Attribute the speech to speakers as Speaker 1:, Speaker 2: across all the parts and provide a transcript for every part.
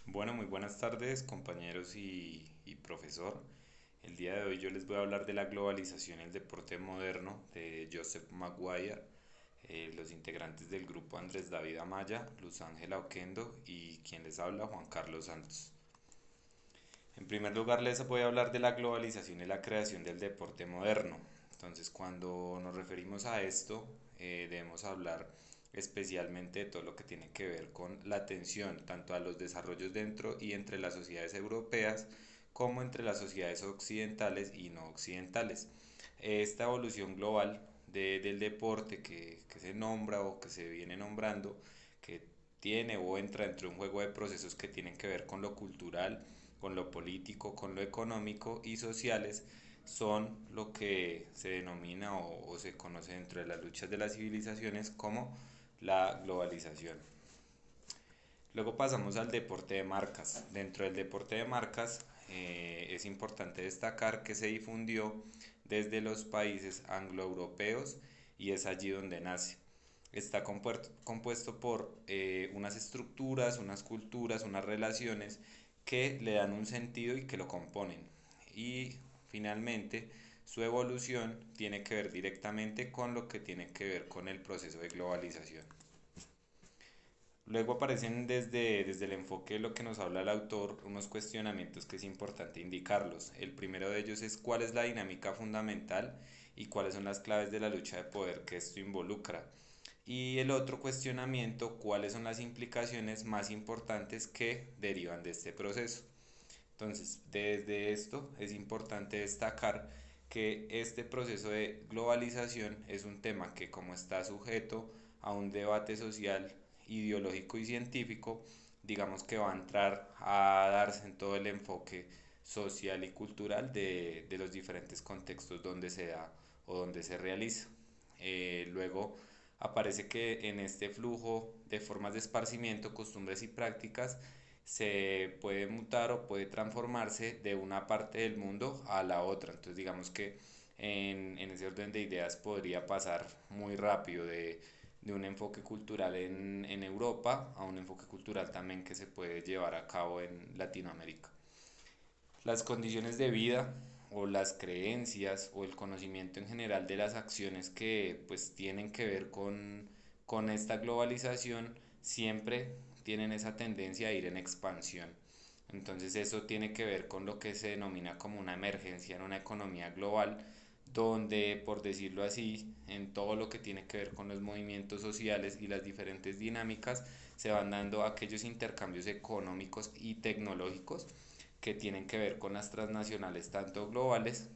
Speaker 1: Bueno, muy buenas tardes compañeros y profesor. El día de hoy yo les voy a hablar de la globalización y el deporte moderno de Joseph Maguire, los integrantes del grupo Andrés David Amaya, Luz Ángela Oquendo y quien les habla Juan Carlos Santos. En primer lugar les voy a hablar de la globalización y la creación del deporte moderno. Entonces cuando nos referimos a esto debemos hablar especialmente de todo lo que tiene que ver con la atención tanto a los desarrollos dentro y entre las sociedades europeas como entre las sociedades occidentales y no occidentales. Esta evolución global del deporte que se nombra o que se viene nombrando, que tiene o entra dentro de un juego de procesos que tienen que ver con lo cultural, con lo político, con lo económico y sociales, son lo que se denomina o se conoce dentro de las luchas de las civilizaciones como la globalización. Luego pasamos al deporte de marcas. Dentro del deporte de marcas es importante destacar que se difundió desde los países angloeuropeos y es allí donde nace. Está compuesto por unas estructuras, unas culturas, unas relaciones que le dan un sentido y que lo componen. Y finalmente su evolución tiene que ver directamente con lo que tiene que ver con el proceso de globalización. Luego aparecen desde el enfoque de lo que nos habla el autor unos cuestionamientos que es importante indicarlos. El primero de ellos es cuál es la dinámica fundamental y cuáles son las claves de la lucha de poder que esto involucra. Y el otro cuestionamiento, cuáles son las implicaciones más importantes que derivan de este proceso. Entonces, desde esto es importante destacar que este proceso de globalización es un tema que como está sujeto a un debate social, ideológico y científico, digamos que va a entrar a darse en todo el enfoque social y cultural de los diferentes contextos donde se da o donde se realiza. Luego aparece que en este flujo de formas de esparcimiento, costumbres y prácticas se puede mutar o puede transformarse de una parte del mundo a la otra. Entonces digamos que en ese orden de ideas podría pasar muy rápido de un enfoque cultural en Europa a un enfoque cultural también que se puede llevar a cabo en Latinoamérica. Las condiciones de vida o las creencias o el conocimiento en general de las acciones que pues tienen que ver con esta globalización siempre tienen esa tendencia a ir en expansión. Entonces eso tiene que ver con lo que se denomina como una emergencia en una economía global, donde, por decirlo así, en todo lo que tiene que ver con los movimientos sociales y las diferentes dinámicas, se van dando aquellos intercambios económicos y tecnológicos que tienen que ver con las transnacionales, tanto globales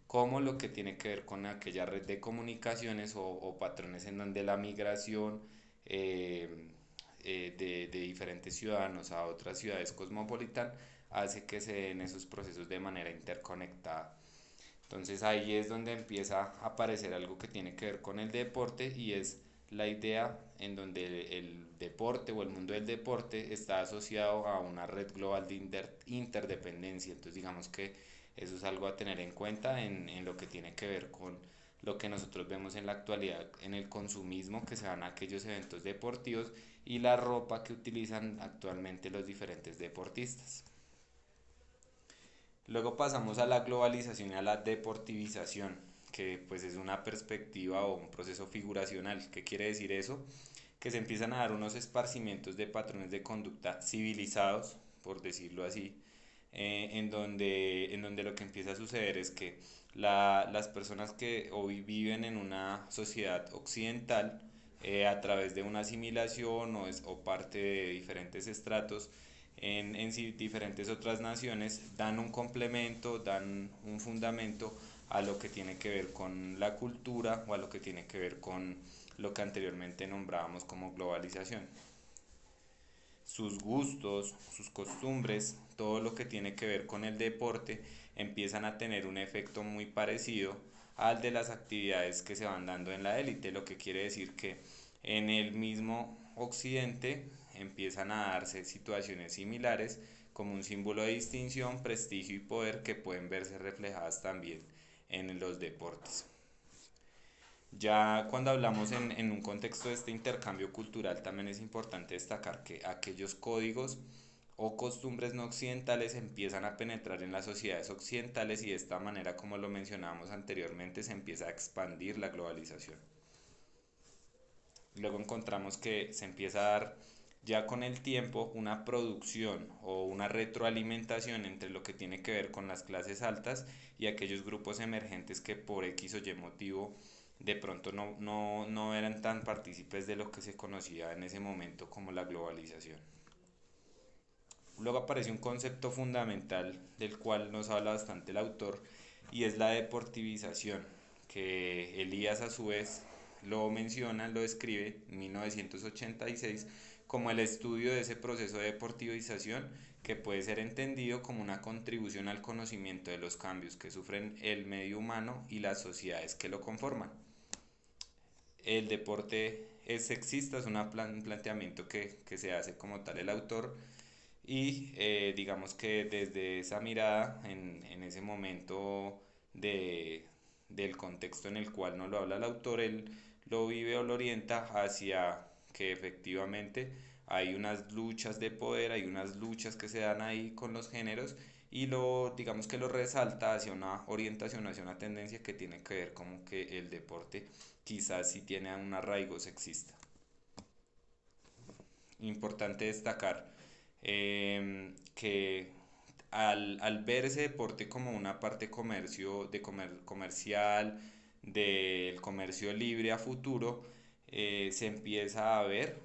Speaker 1: como lo que tiene que ver con aquella red de comunicaciones o patrones en donde la migración de diferentes ciudadanos a otras ciudades cosmopolitan hace que se den esos procesos de manera interconectada. Entonces ahí es donde empieza a aparecer algo que tiene que ver con el deporte y es la idea en donde el deporte o el mundo del deporte está asociado a una red global de interdependencia. Entonces digamos que eso es algo a tener en cuenta en lo que tiene que ver con lo que nosotros vemos en la actualidad en el consumismo que se dan a aquellos eventos deportivos y la ropa que utilizan actualmente los diferentes deportistas. Luego pasamos a la globalización y a la deportivización, que pues es una perspectiva o un proceso figuracional. ¿Qué quiere decir eso? Que se empiezan a dar unos esparcimientos de patrones de conducta civilizados, por decirlo así, en donde lo que empieza a suceder es que las personas que hoy viven en una sociedad occidental, a través de una asimilación o parte de diferentes estratos, en sí diferentes otras naciones dan un complemento, dan un fundamento a lo que tiene que ver con la cultura o a lo que tiene que ver con lo que anteriormente nombrábamos como globalización. Sus gustos, sus costumbres, todo lo que tiene que ver con el deporte empiezan a tener un efecto muy parecido al de las actividades que se van dando en la élite, lo que quiere decir que en el mismo occidente empiezan a darse situaciones similares como un símbolo de distinción, prestigio y poder que pueden verse reflejadas también en los deportes. Ya cuando hablamos en un contexto de este intercambio cultural, también es importante destacar que aquellos códigos o costumbres no occidentales empiezan a penetrar en las sociedades occidentales y de esta manera, como lo mencionábamos anteriormente, se empieza a expandir la globalización. Luego encontramos que se empieza a dar ya con el tiempo una producción o una retroalimentación entre lo que tiene que ver con las clases altas y aquellos grupos emergentes que por X o Y motivo de pronto no eran tan partícipes de lo que se conocía en ese momento como la globalización. Luego aparece un concepto fundamental del cual nos habla bastante el autor y es la deportivización, que Elías a su vez lo menciona, lo describe en 1986 como el estudio de ese proceso de deportivización que puede ser entendido como una contribución al conocimiento de los cambios que sufren el medio humano y las sociedades que lo conforman. El deporte es sexista, es un planteamiento que se hace como tal el autor y digamos que desde esa mirada, en ese momento de, del contexto en el cual nos lo habla el autor, él lo vive o lo orienta hacia que efectivamente hay unas luchas de poder, hay unas luchas que se dan ahí con los géneros y lo digamos que lo resalta hacia una orientación, hacia una tendencia que tiene que ver como que el deporte quizás sí tiene un arraigo sexista. Importante destacar que al ver ese deporte como una parte comercial, del comercio libre a futuro, se empieza a ver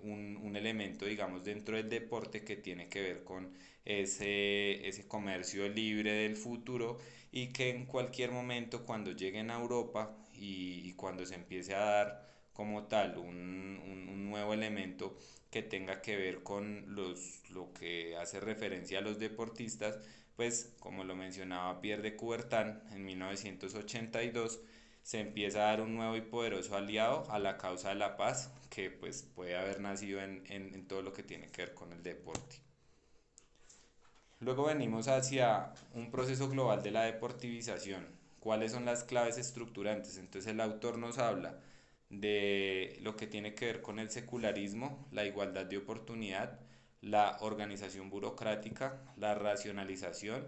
Speaker 1: un elemento, digamos, dentro del deporte que tiene que ver con ese comercio libre del futuro y que en cualquier momento cuando lleguen a Europa y cuando se empiece a dar como tal un nuevo elemento que tenga que ver con lo que hace referencia a los deportistas, pues como lo mencionaba Pierre de Coubertin en 1982, se empieza a dar un nuevo y poderoso aliado a la causa de la paz que pues puede haber nacido en todo lo que tiene que ver con el deporte. Luego venimos hacia un proceso global de la deportivización. ¿Cuáles son las claves estructurantes? Entonces el autor nos habla de lo que tiene que ver con el secularismo, la igualdad de oportunidad, la organización burocrática, la racionalización,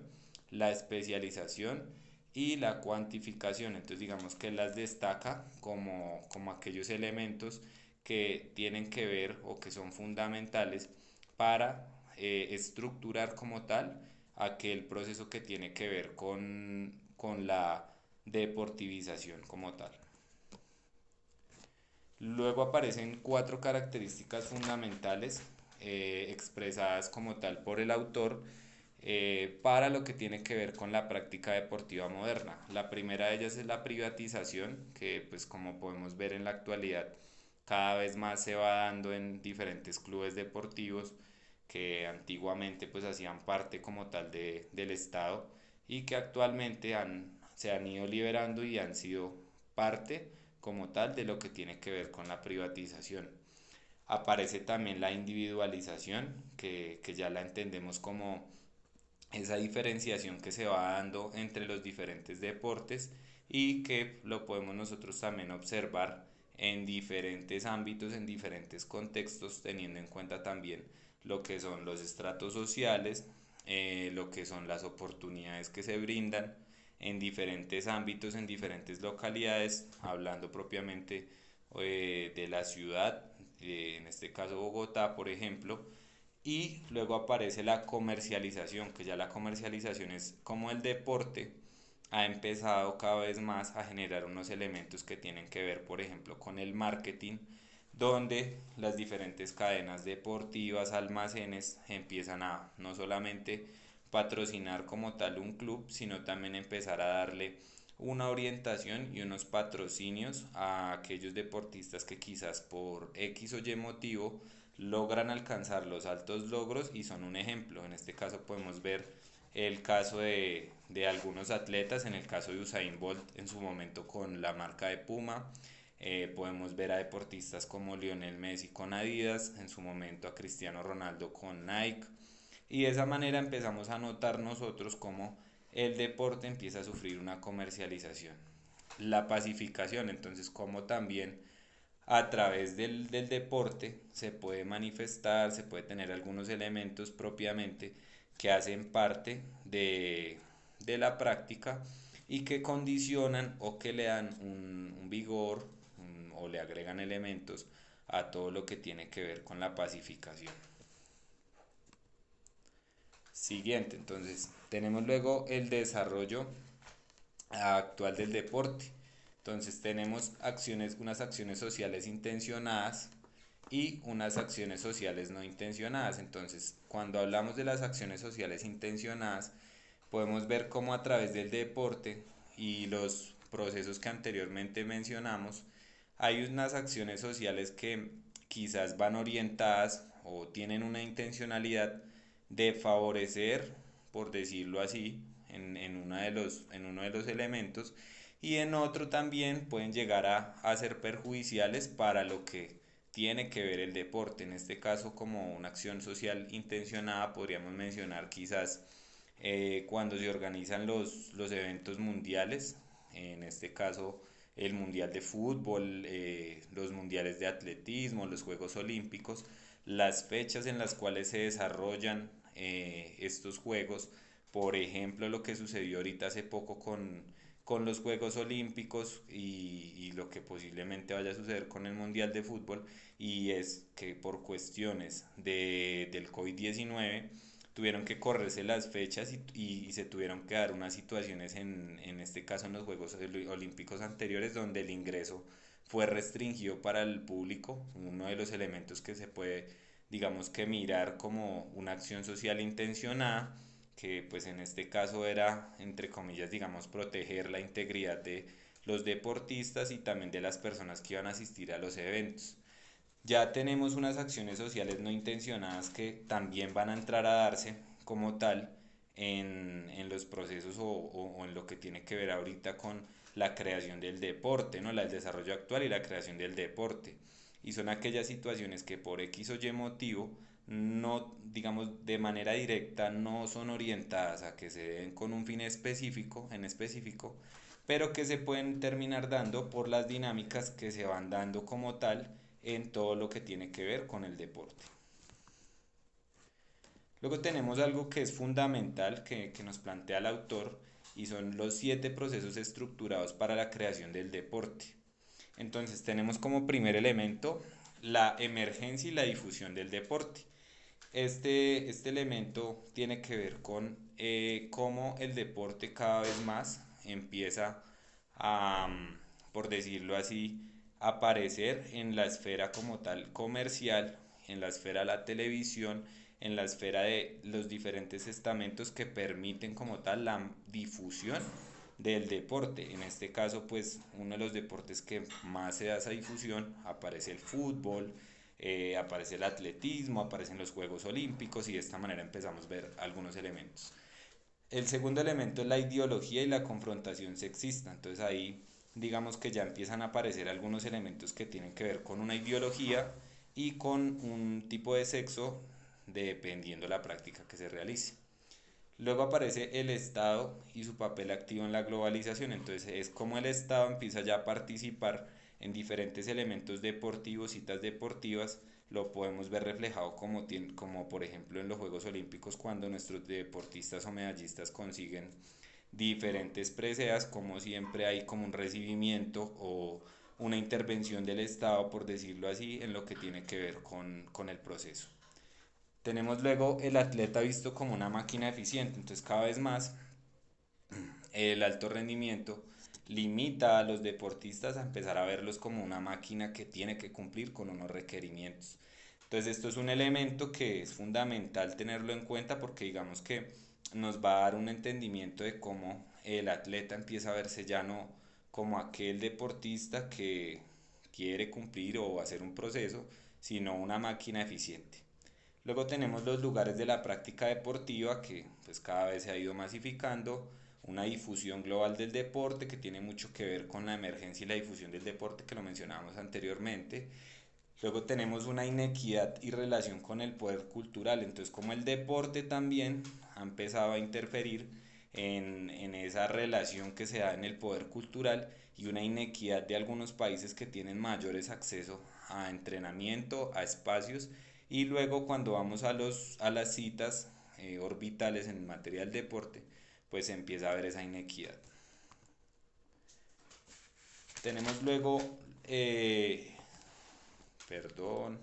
Speaker 1: la especialización y la cuantificación. Entonces digamos que las destaca como aquellos elementos que tienen que ver o que son fundamentales para estructurar como tal aquel proceso que tiene que ver con la deportivización como tal. Luego aparecen cuatro características fundamentales expresadas como tal por el autor para lo que tiene que ver con la práctica deportiva moderna. La primera de ellas es la privatización, que pues como podemos ver en la actualidad cada vez más se va dando en diferentes clubes deportivos que antiguamente pues hacían parte como tal del Estado y que actualmente se han ido liberando y han sido parte como tal de lo que tiene que ver con la privatización. Aparece también la individualización, que ya la entendemos como esa diferenciación que se va dando entre los diferentes deportes y que lo podemos nosotros también observar en diferentes ámbitos, en diferentes contextos, teniendo en cuenta también lo que son los estratos sociales, lo que son las oportunidades que se brindan en diferentes ámbitos, en diferentes localidades, hablando propiamente de la ciudad, en este caso Bogotá, por ejemplo, y luego aparece la comercialización, que ya la comercialización es como el deporte ha empezado cada vez más a generar unos elementos que tienen que ver, por ejemplo, con el marketing, donde las diferentes cadenas deportivas, almacenes, empiezan a no solamente patrocinar como tal un club, sino también empezar a darle una orientación y unos patrocinios a aquellos deportistas que quizás por X o Y motivo logran alcanzar los altos logros y son un ejemplo. En este caso podemos ver el caso de algunos atletas, en el caso de Usain Bolt en su momento con la marca de Puma, podemos ver a deportistas como Lionel Messi con Adidas, en su momento a Cristiano Ronaldo con Nike, y de esa manera empezamos a notar nosotros cómo el deporte empieza a sufrir una comercialización. la pacificación, entonces como también a través del deporte se puede manifestar, se puede tener algunos elementos propiamente que hacen parte de la práctica y que condicionan o que le dan un vigor o le agregan elementos a todo lo que tiene que ver con la pacificación. Siguiente, entonces tenemos luego el desarrollo actual del deporte. Entonces tenemos unas acciones sociales intencionadas y unas acciones sociales no intencionadas. Entonces, cuando hablamos de las acciones sociales intencionadas, podemos ver cómo a través del deporte y los procesos que anteriormente mencionamos, hay unas acciones sociales que quizás van orientadas o tienen una intencionalidad de favorecer, por decirlo así, en uno de los elementos, y en otro también pueden llegar a ser perjudiciales para lo que tiene que ver el deporte. En este caso, como una acción social intencionada, podríamos mencionar quizás cuando se organizan los eventos mundiales, en este caso el Mundial de Fútbol, los Mundiales de Atletismo, los Juegos Olímpicos, las fechas en las cuales se desarrollan estos Juegos, por ejemplo lo que sucedió ahorita hace poco con los Juegos Olímpicos y lo que posiblemente vaya a suceder con el Mundial de Fútbol, y es que por cuestiones del COVID-19 tuvieron que correrse las fechas y se tuvieron que dar unas situaciones en este caso en los Juegos Olímpicos anteriores donde el ingreso fue restringido para el público, uno de los elementos que se puede, digamos que mirar como una acción social intencionada, que pues en este caso era, entre comillas, digamos, proteger la integridad de los deportistas y también de las personas que iban a asistir a los eventos. Ya tenemos unas acciones sociales no intencionadas que también van a entrar a darse como tal en los procesos o en lo que tiene que ver ahorita con la creación del deporte, ¿no? El desarrollo actual y la creación del deporte. Y son aquellas situaciones que por X o Y motivo no, digamos, de manera directa no son orientadas a que se den con un fin específico, en específico, pero que se pueden terminar dando por las dinámicas que se van dando como tal en todo lo que tiene que ver con el deporte. Luego tenemos algo que es fundamental que nos plantea el autor y son los 7 procesos estructurados para la creación del deporte. Entonces tenemos como primer elemento la emergencia y la difusión del deporte. Este elemento tiene que ver con cómo el deporte cada vez más empieza a, por decirlo así, aparecer en la esfera como tal comercial, en la esfera de la televisión, en la esfera de los diferentes estamentos que permiten como tal la difusión del deporte. En este caso, pues uno de los deportes que más se da esa difusión aparece el fútbol, aparece el atletismo, aparecen los Juegos Olímpicos y de esta manera empezamos a ver algunos elementos. El segundo elemento es la ideología y la confrontación sexista. Entonces ahí digamos que ya empiezan a aparecer algunos elementos que tienen que ver con una ideología y con un tipo de sexo dependiendo la práctica que se realice. Luego aparece el Estado y su papel activo en la globalización. Entonces es como el Estado empieza ya a participar en diferentes elementos deportivos, citas deportivas. Lo podemos ver reflejado como por ejemplo en los Juegos Olímpicos cuando nuestros deportistas o medallistas consiguen diferentes preseas, como siempre hay como un recibimiento o una intervención del Estado, por decirlo así, en lo que tiene que ver con el proceso. Tenemos luego el atleta visto como una máquina eficiente, entonces cada vez más el alto rendimiento limita a los deportistas a empezar a verlos como una máquina que tiene que cumplir con unos requerimientos. Entonces esto es un elemento que es fundamental tenerlo en cuenta porque digamos que nos va a dar un entendimiento de cómo el atleta empieza a verse ya no como aquel deportista que quiere cumplir o hacer un proceso, sino una máquina eficiente. Luego tenemos los lugares de la práctica deportiva que pues cada vez se ha ido masificando, una difusión global del deporte que tiene mucho que ver con la emergencia y la difusión del deporte que lo mencionábamos anteriormente. Luego tenemos una inequidad y relación con el poder cultural, entonces como el deporte también ha empezado a interferir en esa relación que se da en el poder cultural y una inequidad de algunos países que tienen mayores acceso a entrenamiento, a espacios, y luego cuando vamos a las citas orbitales en materia del deporte, pues se empieza a ver esa inequidad. Tenemos luego, eh, perdón,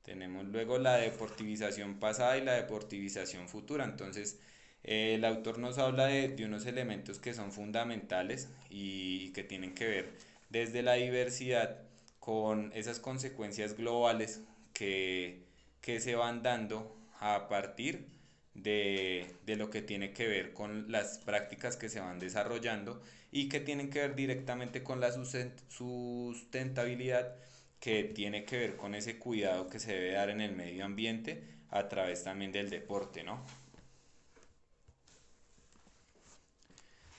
Speaker 1: tenemos luego la deportivización pasada y la deportivización futura. Entonces, el autor nos habla de unos elementos que son fundamentales y que tienen que ver desde la diversidad con esas consecuencias globales que, que se van dando a partir de lo que tiene que ver con las prácticas que se van desarrollando y que tienen que ver directamente con la sustentabilidad, que tiene que ver con ese cuidado que se debe dar en el medio ambiente a través también del deporte, ¿no?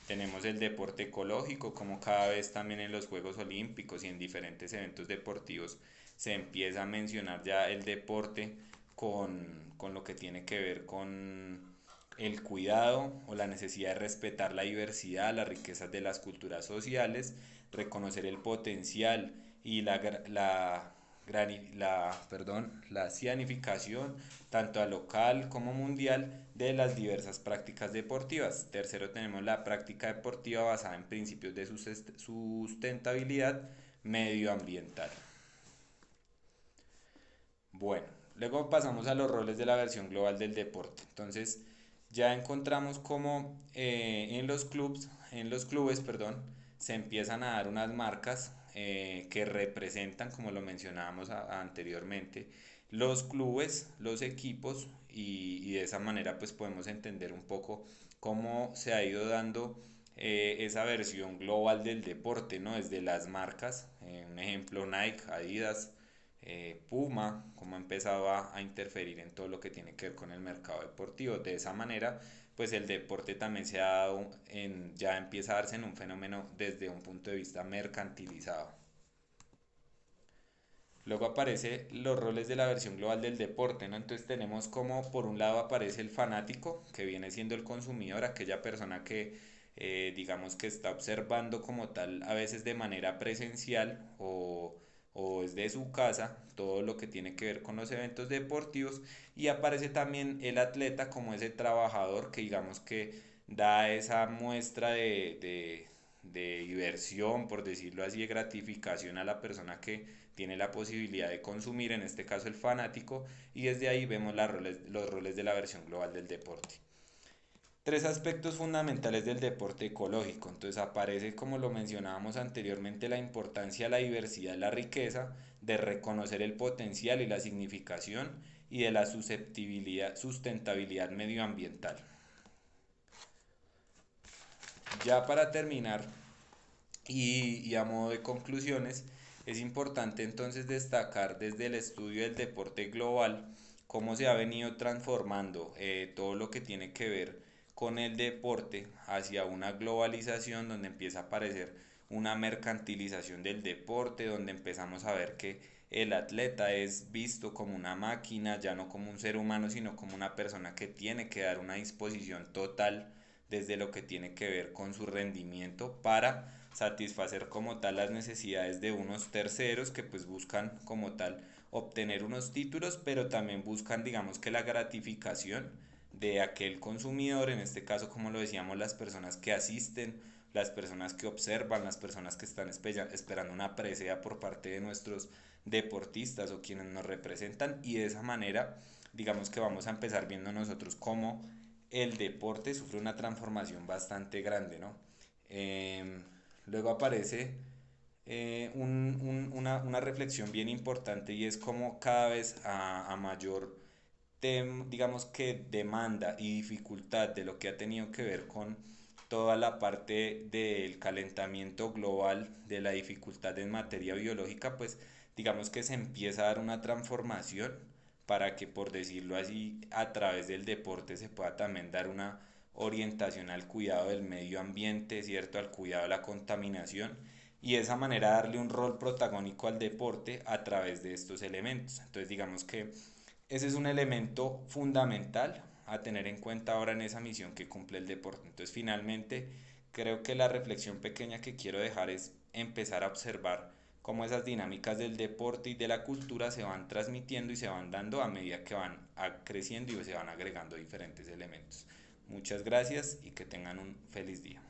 Speaker 1: Tenemos el deporte ecológico, como cada vez también en los Juegos Olímpicos y en diferentes eventos deportivos se empieza a mencionar ya el deporte con lo que tiene que ver con el cuidado o la necesidad de respetar la diversidad, las riquezas de las culturas sociales, reconocer el potencial y la cianificación tanto a local como mundial de las diversas prácticas deportivas. Tercero, tenemos la práctica deportiva basada en principios de sustentabilidad medioambiental. Bueno, luego pasamos a los roles de la versión global del deporte. Entonces, ya encontramos cómo en los clubes, perdón, se empiezan a dar unas marcas que representan, como lo mencionábamos anteriormente, los clubes, los equipos y de esa manera pues podemos entender un poco cómo se ha ido dando esa versión global del deporte, ¿no? Desde las marcas, un ejemplo Nike, Adidas, Puma, cómo ha empezado a interferir en todo lo que tiene que ver con el mercado deportivo. De esa manera, pues el deporte también se ha dado ya empieza a darse en un fenómeno desde un punto de vista mercantilizado. Luego aparece los roles de la versión global del deporte, ¿no? Entonces tenemos como por un lado aparece el fanático, que viene siendo el consumidor, aquella persona que digamos que está observando como tal, a veces de manera presencial o desde su casa, todo lo que tiene que ver con los eventos deportivos. Y aparece también el atleta como ese trabajador que digamos que da esa muestra de diversión, por decirlo así, de gratificación a la persona que tiene la posibilidad de consumir, en este caso el fanático, y desde ahí vemos los roles de la versión global del deporte. Tres aspectos fundamentales del deporte ecológico. Entonces aparece, como lo mencionábamos anteriormente, la importancia, la diversidad, la riqueza, de reconocer el potencial y la significación y de la susceptibilidad, sustentabilidad medioambiental. Ya para terminar, y a modo de conclusiones, es importante entonces destacar desde el estudio del deporte global cómo se ha venido transformando todo lo que tiene que ver con el deporte hacia una globalización donde empieza a aparecer una mercantilización del deporte, donde empezamos a ver que el atleta es visto como una máquina, ya no como un ser humano, sino como una persona que tiene que dar una disposición total desde lo que tiene que ver con su rendimiento para satisfacer como tal las necesidades de unos terceros que pues buscan como tal obtener unos títulos, pero también buscan digamos que la gratificación de aquel consumidor, en este caso como lo decíamos, las personas que asisten, las personas que observan, las personas que están esperando una presea por parte de nuestros deportistas o quienes nos representan, y de esa manera digamos que vamos a empezar viendo nosotros cómo el deporte sufre una transformación bastante grande, ¿no? Em, Luego aparece una reflexión bien importante, y es como cada vez a mayor digamos que demanda y dificultad de lo que ha tenido que ver con toda la parte del calentamiento global, de la dificultad en materia biológica, pues digamos que se empieza a dar una transformación para que, por decirlo así, a través del deporte se pueda también dar una orientación al cuidado del medio ambiente, ¿cierto? Al cuidado de la contaminación, y de esa manera darle un rol protagónico al deporte a través de estos elementos. Entonces digamos que ese es un elemento fundamental a tener en cuenta ahora en esa misión que cumple el deporte. Entonces, finalmente, creo que la reflexión pequeña que quiero dejar es empezar a observar cómo esas dinámicas del deporte y de la cultura se van transmitiendo y se van dando a medida que van creciendo y se van agregando diferentes elementos. Muchas gracias y que tengan un feliz día.